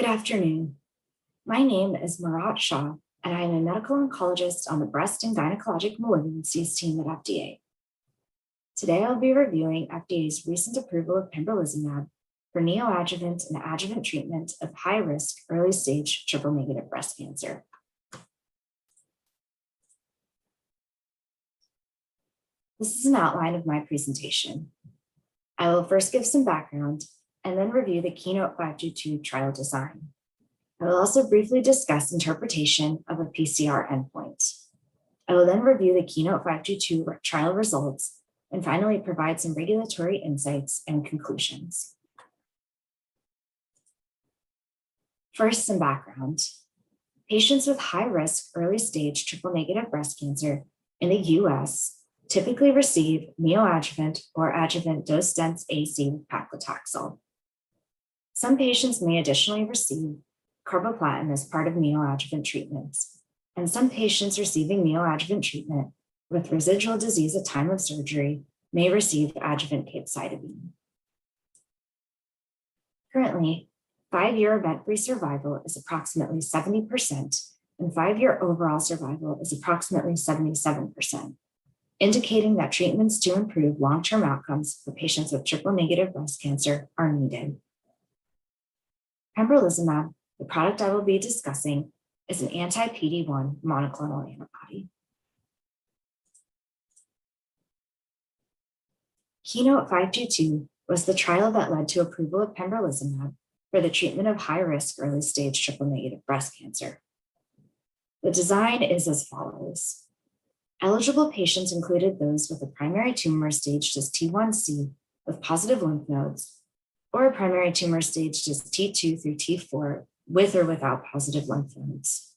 afternoon. My name is Mirat Shah, and I am a medical oncologist on the breast and gynecologic malignancies team at FDA. Today, I'll be reviewing FDA's recent approval of pembrolizumab for neoadjuvant and adjuvant treatment of high-risk early-stage triple-negative breast cancer. This is an outline of my presentation. I will first give some background and then review the KEYNOTE-522 trial design. I will also briefly discuss interpretation of a PCR endpoint. I will then review the KEYNOTE-522 trial results and finally provide some regulatory insights and conclusions. First, some background. Patients with high-risk early-stage triple-negative breast cancer in the US typically receive neoadjuvant or adjuvant dose-dense AC with paclitaxel. Some patients may additionally receive carboplatin as part of neoadjuvant treatments, and some patients receiving neoadjuvant treatment with residual disease at time of surgery may receive adjuvant capecitabine. Currently, 5-year event-free survival is approximately 70%, and 5-year overall survival is approximately 77%, indicating that treatments to improve long-term outcomes for patients with triple-negative breast cancer are needed. Pembrolizumab, the product I will be discussing, is an anti-PD-1 monoclonal antibody. KEYNOTE-522 was the trial that led to approval of pembrolizumab for the treatment of high-risk early-stage triple-negative breast cancer. The design is as follows. Eligible patients included those with a primary tumor staged as T1C with positive lymph nodes, or a primary tumor staged as T2 through T4 with or without positive lymph nodes.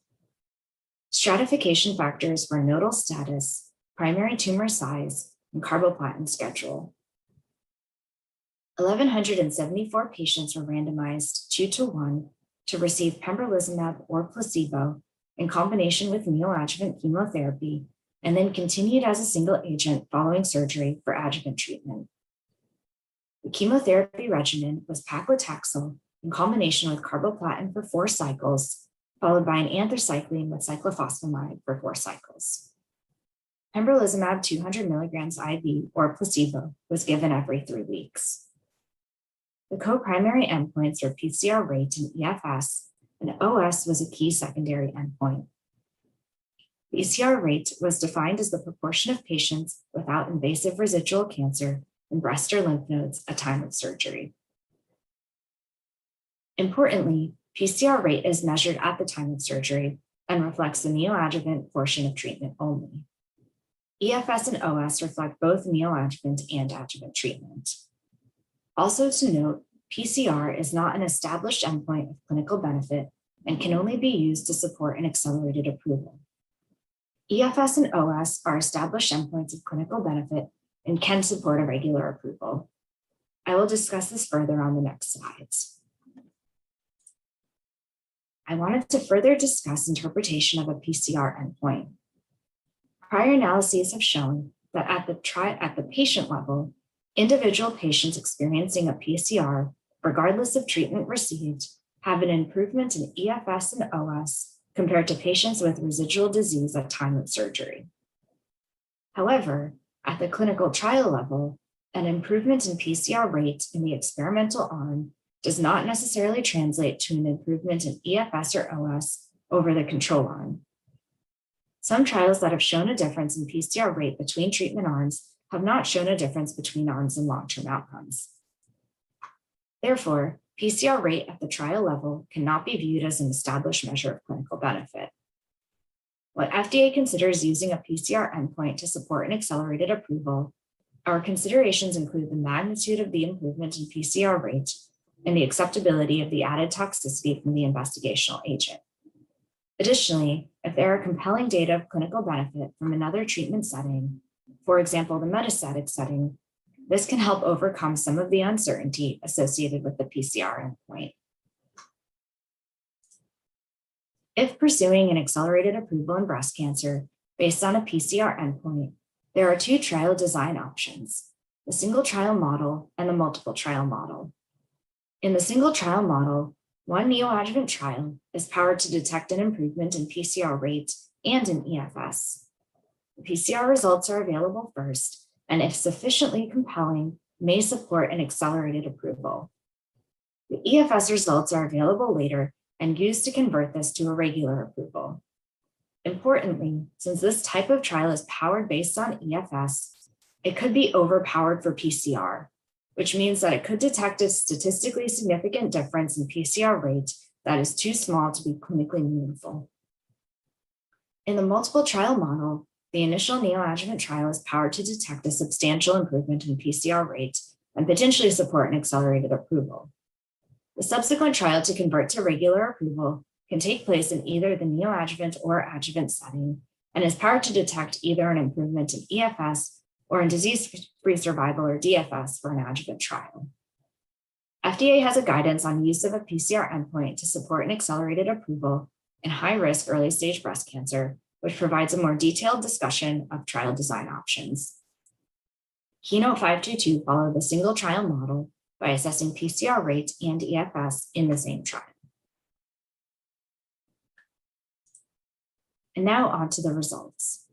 Stratification factors were nodal status, primary tumor size, and carboplatin schedule. 1,174 patients were randomized 2-to-1 to receive pembrolizumab or placebo in combination with neoadjuvant chemotherapy, and then continued as a single agent following surgery for adjuvant treatment. The chemotherapy regimen was paclitaxel in combination with carboplatin for 4 cycles, followed by an anthracycline with cyclophosphamide for 4 cycles. Pembrolizumab 200 milligrams IV or placebo was given every 3 weeks. The co-primary endpoints were PCR rate and EFS, and OS was a key secondary endpoint. PCR rate was defined as the proportion of patients without invasive residual cancer in breast or lymph nodes at time of surgery. Importantly, PCR rate is measured at the time of surgery and reflects the neoadjuvant portion of treatment only. EFS and OS reflect both neoadjuvant and adjuvant treatment. Also to note, PCR is not an established endpoint of clinical benefit and can only be used to support an accelerated approval. EFS and OS are established endpoints of clinical benefit and can support a regular approval. I will discuss this further on the next slides. I wanted to further discuss interpretation of a PCR endpoint. Prior analyses have shown that at the patient level, individual patients experiencing a PCR, regardless of treatment received, have an improvement in EFS and OS compared to patients with residual disease at time of surgery. However, at the clinical trial level, an improvement in PCR rate in the experimental arm does not necessarily translate to an improvement in EFS or OS over the control arm. Some trials that have shown a difference in PCR rate between treatment arms have not shown a difference between arms in long-term outcomes. Therefore, PCR rate at the trial level cannot be viewed as an established measure of clinical benefit. What FDA considers using a PCR endpoint to support an accelerated approval, our considerations include the magnitude of the improvement in PCR rate and the acceptability of the added toxicity from the investigational agent. Additionally, if there are compelling data of clinical benefit from another treatment setting, for example, the metastatic setting, this can help overcome some of the uncertainty associated with the PCR endpoint. If pursuing an accelerated approval in breast cancer based on a PCR endpoint, there are 2 trial design options, the single trial model and the multiple trial model. In the single trial model, one neoadjuvant trial is powered to detect an improvement in PCR rate and in EFS. The PCR results are available first, and if sufficiently compelling, may support an accelerated approval. The EFS results are available later and used to convert this to a regular approval. Importantly, since this type of trial is powered based on EFS, it could be overpowered for PCR, which means that it could detect a statistically significant difference in PCR rate that is too small to be clinically meaningful. In the multiple trial model, the initial neoadjuvant trial is powered to detect a substantial improvement in PCR rate and potentially support an accelerated approval. The subsequent trial to convert to regular approval can take place in either the neoadjuvant or adjuvant setting and is powered to detect either an improvement in EFS or in disease-free survival or DFS for an adjuvant trial. FDA has a guidance on use of a PCR endpoint to support an accelerated approval in high-risk early-stage breast cancer, which provides a more detailed discussion of trial design options. KEYNOTE-522 followed the single trial model by assessing PCR rate and EFS in the same trial. And now on to the results.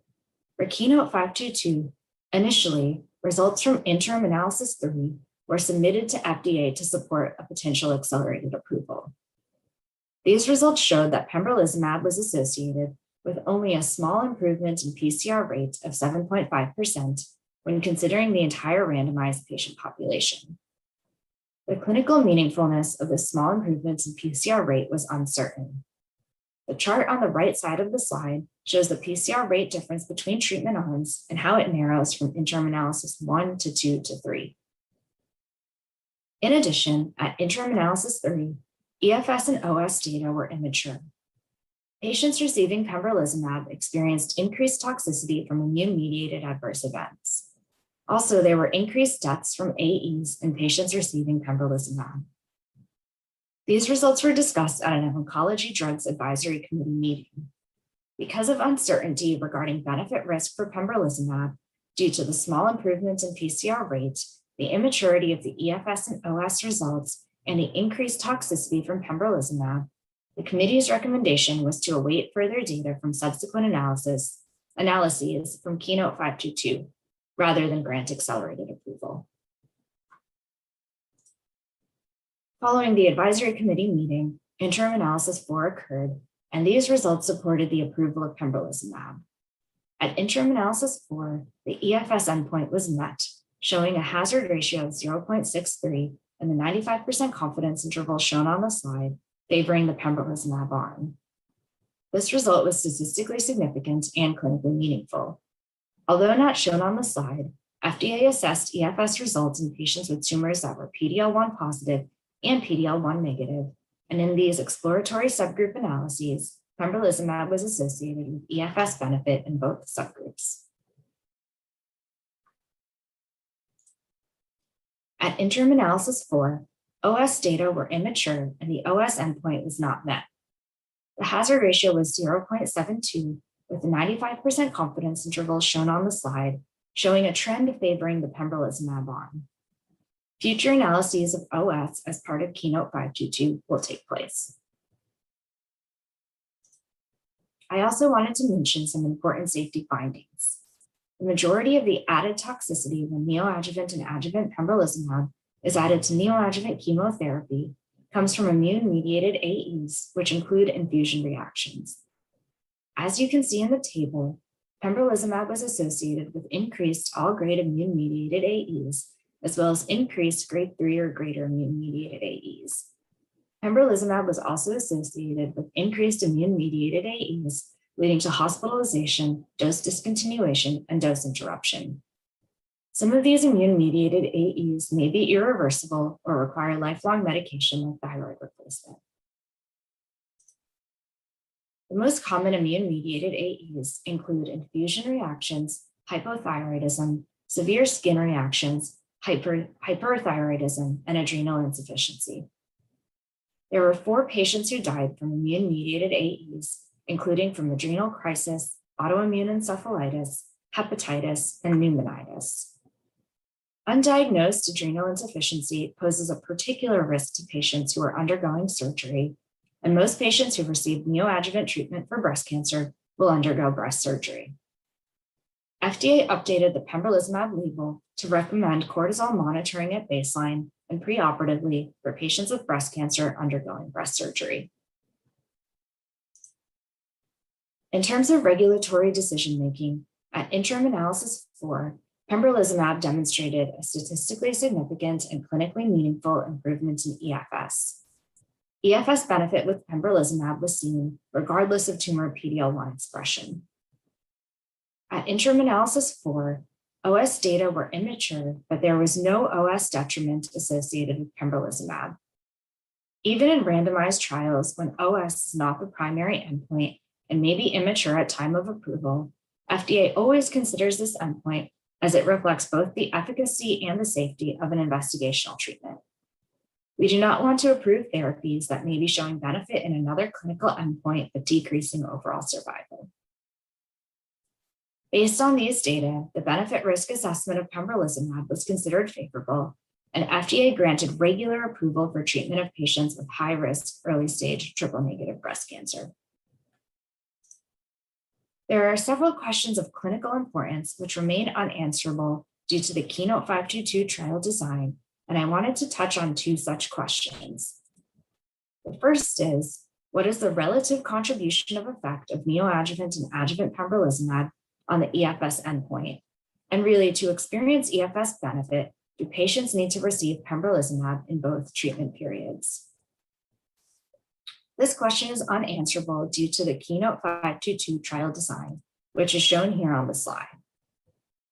For KEYNOTE-522, initially, results from interim analysis 3 were submitted to FDA to support a potential accelerated approval. These results showed that pembrolizumab was associated with only a small improvement in PCR rate of 7.5% when considering the entire randomized patient population. The clinical meaningfulness of the small improvements in PCR rate was uncertain. The chart on the right side of the slide shows the PCR rate difference between treatment arms and how it narrows from interim analysis 1 to 2 to 3. In addition, at interim analysis 3, EFS and OS data were immature. Patients receiving pembrolizumab experienced increased toxicity from immune-mediated adverse events. Also, there were increased deaths from AEs in patients receiving pembrolizumab. These results were discussed at an Oncology Drugs Advisory Committee meeting. Because of uncertainty regarding benefit-risk for pembrolizumab due to the small improvements in PCR rate, the immaturity of the EFS and OS results, and the increased toxicity from pembrolizumab, the committee's recommendation was to await further data from subsequent analyses from KEYNOTE-522, rather than grant accelerated approval. Following the advisory committee meeting, interim analysis 4 occurred, and these results supported the approval of pembrolizumab. At interim analysis 4, the EFS endpoint was met, showing a hazard ratio of 0.63 and the 95% confidence interval shown on the slide, favoring the pembrolizumab arm. This result was statistically significant and clinically meaningful. Although not shown on the slide, FDA assessed EFS results in patients with tumors that were PD-L1 positive and PD-L1 negative, and in these exploratory subgroup analyses, pembrolizumab was associated with EFS benefit in both subgroups. At interim analysis 4, OS data were immature and the OS endpoint was not met. The hazard ratio was 0.72 with a 95% confidence interval shown on the slide, showing a trend favoring the pembrolizumab arm. Future analyses of OS as part of KEYNOTE-522 will take place. I also wanted to mention some important safety findings. The majority of the added toxicity when neoadjuvant and adjuvant pembrolizumab is added to neoadjuvant chemotherapy comes from immune-mediated AEs, which include infusion reactions. As you can see in the table, pembrolizumab was associated with increased all-grade immune-mediated AEs, as well as increased grade 3 or greater immune-mediated AEs. Pembrolizumab was also associated with increased immune-mediated AEs, leading to hospitalization, dose discontinuation, and dose interruption. Some of these immune-mediated AEs may be irreversible or require lifelong medication like thyroid replacement. The most common immune-mediated AEs include infusion reactions, hypothyroidism, severe skin reactions, hyperthyroidism, and adrenal insufficiency. There were 4 patients who died from immune-mediated AEs, including from adrenal crisis, autoimmune encephalitis, hepatitis, and pneumonitis. Undiagnosed adrenal insufficiency poses a particular risk to patients who are undergoing surgery, and most patients who receive neoadjuvant treatment for breast cancer will undergo breast surgery. FDA updated the pembrolizumab label to recommend cortisol monitoring at baseline and preoperatively for patients with breast cancer undergoing breast surgery. In terms of regulatory decision-making, at interim analysis 4, pembrolizumab demonstrated a statistically significant and clinically meaningful improvement in EFS. EFS benefit with pembrolizumab was seen regardless of tumor PD-L1 expression. At interim analysis 4, OS data were immature, but there was no OS detriment associated with pembrolizumab. Even in randomized trials, when OS is not the primary endpoint and may be immature at time of approval, FDA always considers this endpoint as it reflects both the efficacy and the safety of an investigational treatment. We do not want to approve therapies that may be showing benefit in another clinical endpoint but decreasing overall survival. Based on these data, the benefit risk assessment of pembrolizumab was considered favorable, and FDA granted regular approval for treatment of patients with high-risk early-stage triple-negative breast cancer. There are several questions of clinical importance which remain unanswerable due to the KEYNOTE-522 trial design, and I wanted to touch on 2 such questions. The first is, what is the relative contribution of effect of neoadjuvant and adjuvant pembrolizumab on the EFS endpoint? And really, to experience EFS benefit, do patients need to receive pembrolizumab in both treatment periods? This question is unanswerable due to the KEYNOTE-522 trial design, which is shown here on the slide.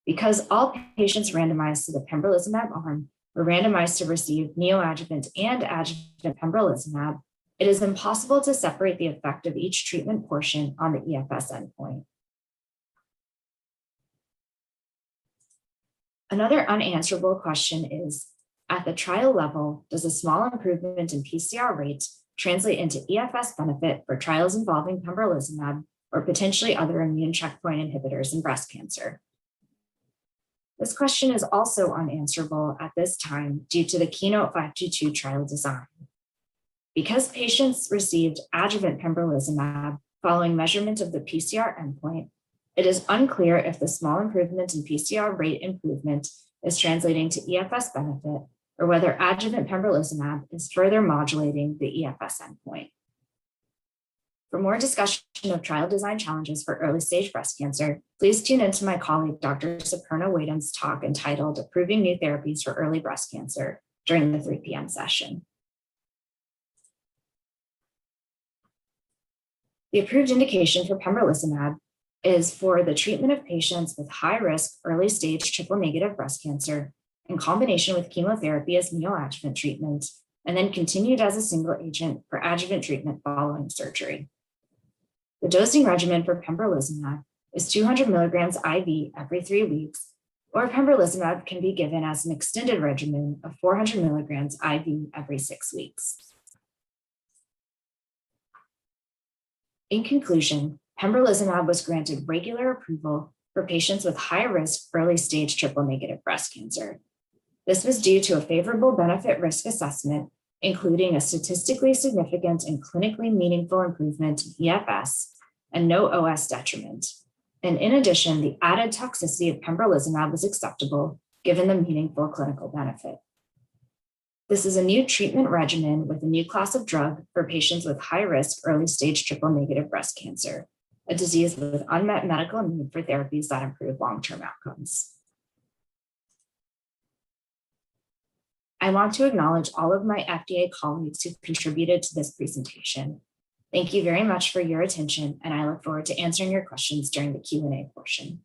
Because all patients randomized to the pembrolizumab arm were randomized to receive neoadjuvant and adjuvant pembrolizumab, it is impossible to separate the effect of each treatment portion on the EFS endpoint. Another unanswerable question is, at the trial level, does a small improvement in PCR rate translate into EFS benefit for trials involving pembrolizumab or potentially other immune checkpoint inhibitors in breast cancer? This question is also unanswerable at this time due to the KEYNOTE-522 trial design. Because patients received adjuvant pembrolizumab following measurement of the PCR endpoint, it is unclear if the small improvement in PCR rate improvement is translating to EFS benefit or whether adjuvant pembrolizumab is further modulating the EFS endpoint. For more discussion of trial design challenges for early-stage breast cancer, please tune into my colleague Dr. Suparna Wadham's talk entitled Approving New Therapies for Early Breast Cancer during the 3 p.m. session. The approved indication for pembrolizumab is for the treatment of patients with high-risk early-stage triple-negative breast cancer in combination with chemotherapy as neoadjuvant treatment, and then continued as a single agent for adjuvant treatment following surgery. The dosing regimen for pembrolizumab is 200 milligrams IV every 3 weeks, or pembrolizumab can be given as an extended regimen of 400 milligrams IV every 6 weeks. In conclusion, pembrolizumab was granted regular approval for patients with high-risk early-stage triple-negative breast cancer. This was due to a favorable benefit-risk assessment, including a statistically significant and clinically meaningful improvement in EFS and no OS detriment. And in addition, the added toxicity of pembrolizumab was acceptable given the meaningful clinical benefit. This is a new treatment regimen with a new class of drug for patients with high-risk early-stage triple-negative breast cancer, a disease with unmet medical need for therapies that improve long-term outcomes. I want to acknowledge all of my FDA colleagues who contributed to this presentation. Thank you very much for your attention, and I look forward to answering your questions during the Q&A portion.